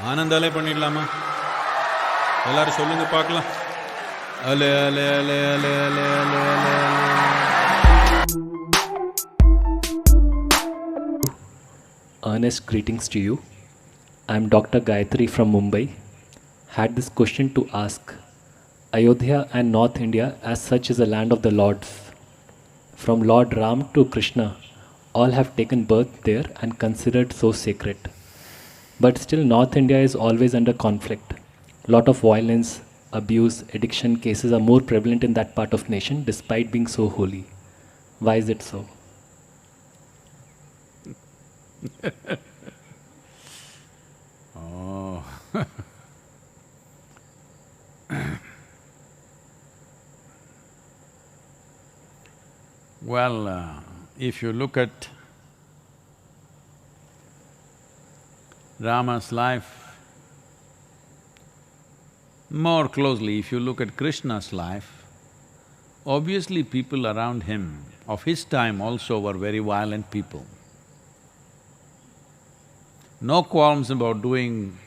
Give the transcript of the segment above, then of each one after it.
ஆனந்தாலே பண்ணிடலாமா? எல்லாரும் சொல்லுங்க பார்க்கலாம். அலே அலே அலே அலே அலே அலே அலே அலே. Earnest greetings to you. I am Dr. Gayatri from Mumbai. Had this question to ask. Ayodhya and North India as such is a land of the lords. From Lord Ram to Krishna, all have taken birth there and considered so sacred. But still North India is always under conflict. Lot of violence, abuse, addiction cases are more prevalent in that part of nation despite being so holy. Why is it so? Oh. Well, if you look at Rama's life more closely, if you look at Krishna's life, obviously people around him of his time also were very violent people. No qualms about doing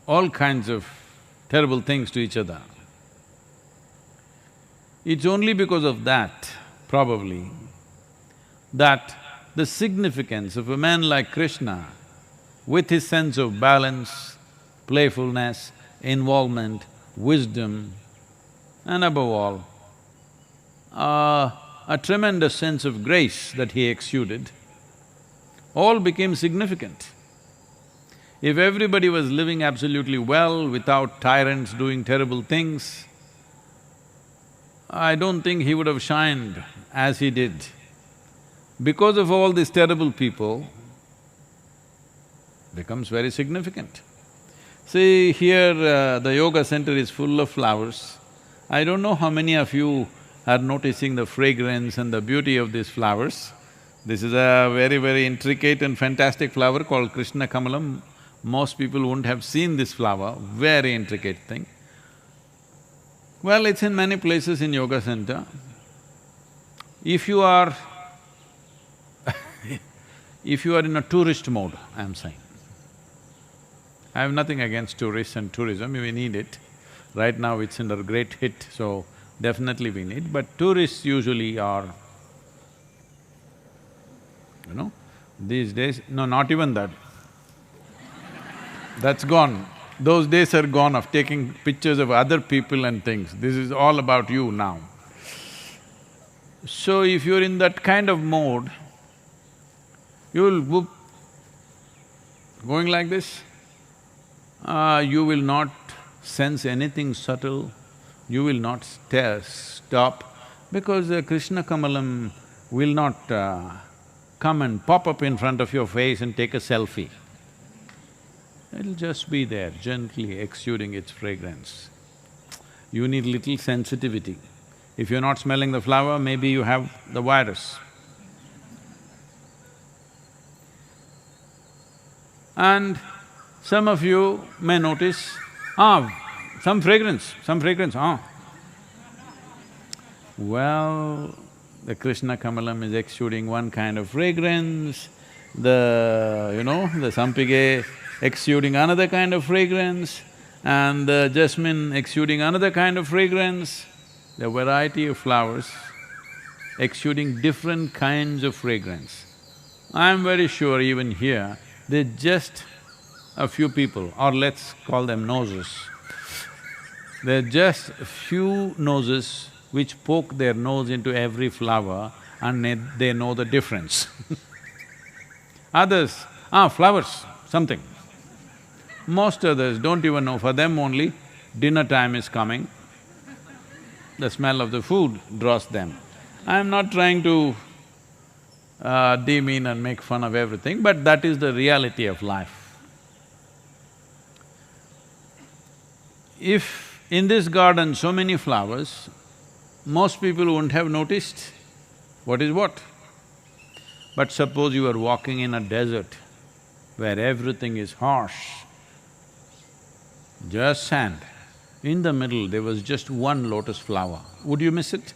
all kinds of terrible things to each other. It's only because of that, probably, that the significance of a man like Krishna, with his sense of balance, playfulness, involvement, wisdom, and above all, a tremendous sense of grace that he exuded, all became significant. If everybody was living absolutely well without tyrants doing terrible things, I don't think he would have shined as he did. Because of all these terrible people, becomes very significant. See, here the yoga center is full of flowers. I don't know how many of you are noticing the fragrance and the beauty of these flowers. This is a very, very intricate and fantastic flower called Krishna Kamalam. Most people wouldn't have seen this flower, very intricate thing. Well, it's in many places in yoga center. If you are if you are in a tourist mode, I'm saying, I have nothing against tourists and tourism, we need it. Right now it's under a great hit, so definitely we need, but tourists usually are, these days, no, not even that. That's gone. Those days are gone of taking pictures of other people and things. This is all about you now. So if you're in that kind of mode, you'll whoop, going like this, you will not sense anything subtle, you will not stop, because Krishna Kamalam will not come and pop up in front of your face and take a selfie. It'll just be there, gently exuding its fragrance. You need little sensitivity. If you're not smelling the flower, maybe you have the virus. And some of you may notice, some fragrance, Well, the Krishna Kamalam is exuding one kind of fragrance, the sampige exuding another kind of fragrance, and the jasmine exuding another kind of fragrance. The variety of flowers exuding different kinds of fragrance. I'm very sure even here, they're just a few people, or let's call them noses. They're just a few noses which poke their nose into every flower and they know the difference. Others, flowers, something. Most others don't even know, for them only dinner time is coming, the smell of the food draws them. I'm not trying to demean and make fun of everything, but that is the reality of life. If in this garden so many flowers, most people wouldn't have noticed what is what. But suppose you are walking in a desert where everything is harsh, just sand. In the middle, there was just one lotus flower. Would you miss it?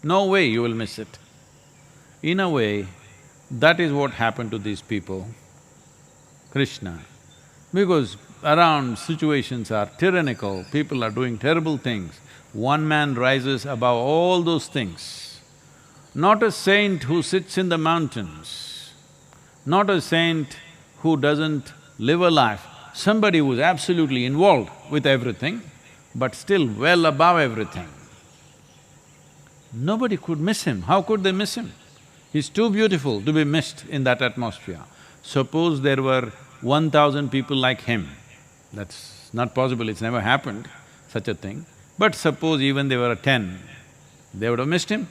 No way you will miss it. In a way, that is what happened to these people. Krishna Because around situations are tyrannical, people are doing terrible things. One man rises above all those things. Not a saint who sits in the mountains, not a saint who doesn't live a life, somebody who's absolutely involved with everything, but still well above everything. Nobody could miss him. How could they miss him? He's too beautiful to be missed in that atmosphere. Suppose there were 1,000 people like him, that's not possible, it's never happened, such a thing. But suppose even there were 10, they would have missed him.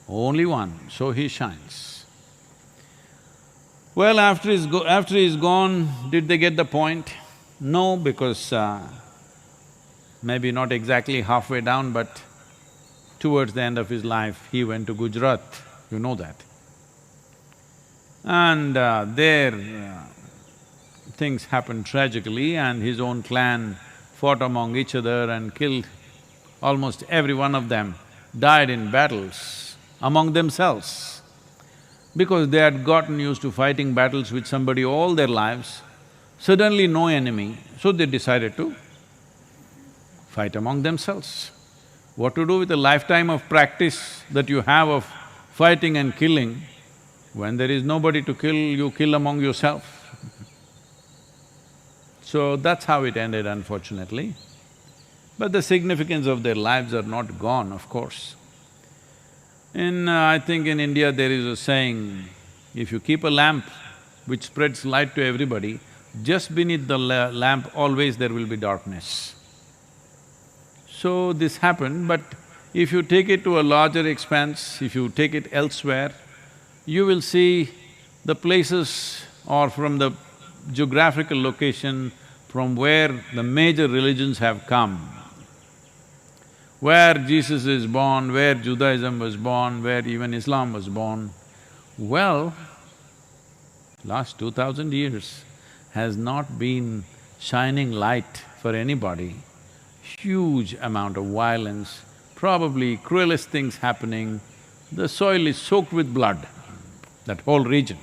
Only one, so he shines. Well, after he's gone, did they get the point? No, because maybe not exactly halfway down, but towards the end of his life, he went to Gujarat, you know that. And there things happened tragically and his own clan fought among each other and killed almost every one of them, died in battles among themselves. Because they had gotten used to fighting battles with somebody all their lives, suddenly no enemy, so they decided to fight among themselves. What to do with a lifetime of practice that you have of fighting and killing? When there is nobody to kill, you kill among yourself. So that's how it ended, unfortunately. But the significance of their lives are not gone, of course. I think in India there is a saying, if you keep a lamp which spreads light to everybody, just beneath the lamp always there will be darkness. So this happened, but if you take it to a larger expanse, if you take it elsewhere, you will see the places or from the geographical location from where the major religions have come, where Jesus is born, where Judaism was born, where even Islam was born. Well, last 2000 years has not been shining light for anybody. Huge amount of violence, probably cruelest things happening. The soil is soaked with blood, that whole region,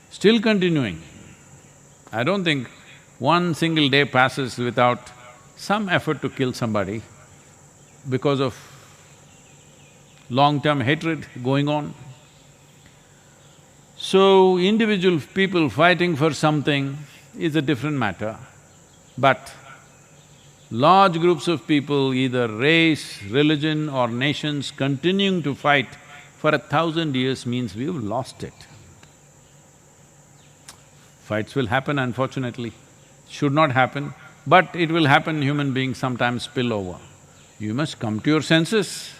still continuing. I don't think one single day passes without some effort to kill somebody because of long-term hatred going on. So, individual people fighting for something is a different matter, but large groups of people, either race, religion or nations continuing to fight for 1,000 years means we've lost it. Fights will happen, unfortunately, should not happen, but it will happen, human beings sometimes spill over. You must come to your senses.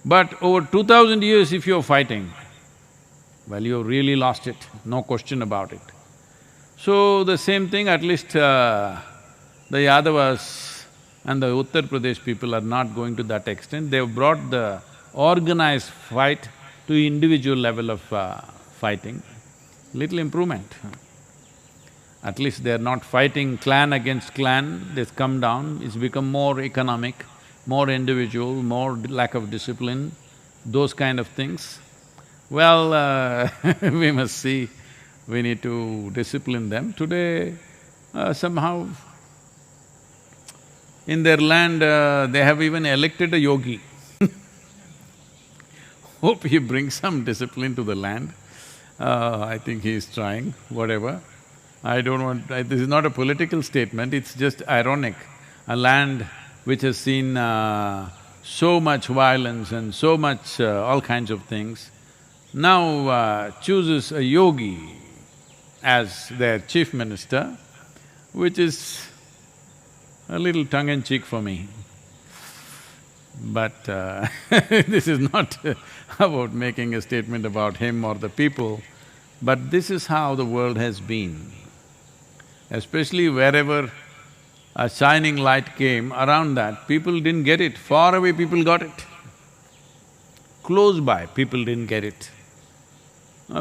But over 2,000 years if you're fighting, well, you've really lost it, no question about it. So the same thing, at least the Yadavas and the Uttar Pradesh people are not going to that extent. They've brought the organized fight to individual level of fighting, little improvement. At least they're not fighting clan against clan, they've come down, it's become more economic, more individual, more lack of discipline, those kind of things. Well, we must see, we need to discipline them. Today, somehow, in their land, they have even elected a yogi. Hope he brings some discipline to the land. I think he is trying, whatever. I don't want… this is not a political statement, it's just ironic. A land which has seen so much violence and so much all kinds of things, now chooses a yogi as their chief minister, which is a little tongue-in-cheek for me. But this is not about making a statement about him or the people, but this is how the world has been. Especially wherever a shining light came, around that, people didn't get it. Far away people got it. Close by, people didn't get it.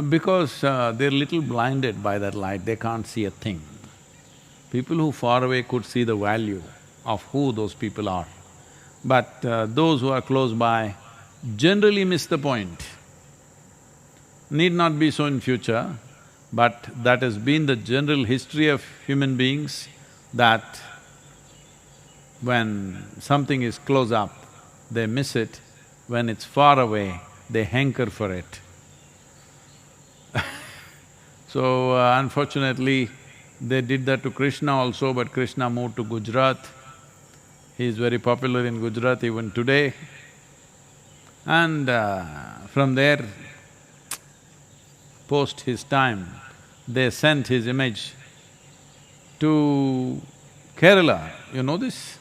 Because they're little blinded by that light, they can't see a thing. People who far away could see the value of who those people are. But those who are close by generally miss the point. Need not be so in future, But that has been the general history of human beings, that when something is close up, they miss it. When it's far away, they hanker for it. So, unfortunately, they did that to Krishna also, but Krishna moved to Gujarat. He is very popular in Gujarat even today. And from there, post his time, they sent his image to Kerala. You know this?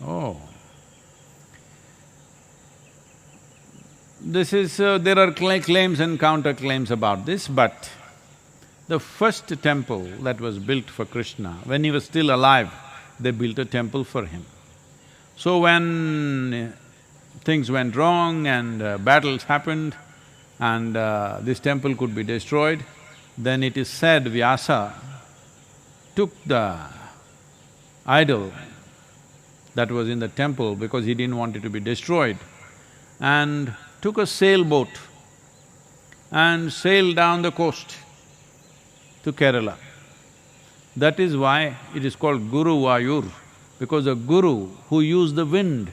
Oh. This is… there are claims and counterclaims about this, but the first temple that was built for Krishna, when he was still alive, they built a temple for him. So when things went wrong and battles happened and this temple could be destroyed, then it is said Vyasa took the idol that was in the temple because he didn't want it to be destroyed, and took a sailboat and sailed down the coast to Kerala. That is why it is called Guru Vayur, because a guru who used the wind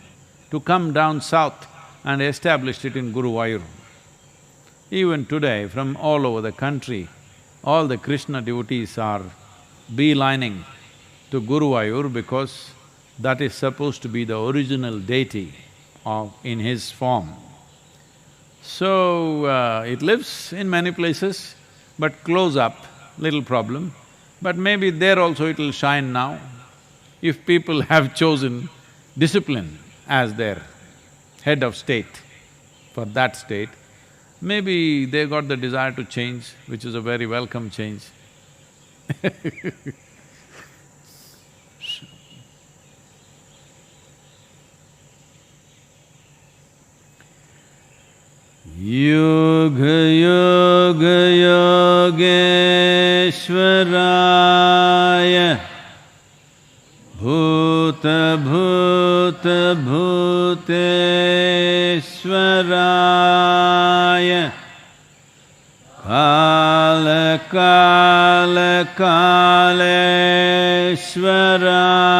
to come down south and established it in Guru Vayur. Even today, from all over the country, all the Krishna devotees are beelining to Guru Vayur because that is supposed to be the original deity in his form. So, it lives in many places, but close up, little problem. But maybe there also it'll shine now. If people have chosen discipline as their head of state for that state, maybe they got the desire to change, which is a very welcome change. Yoga Yoga Yogeshwaraya Bhuta Bhuta Bhuteshwaraya Kala Kala Kaleshwaraya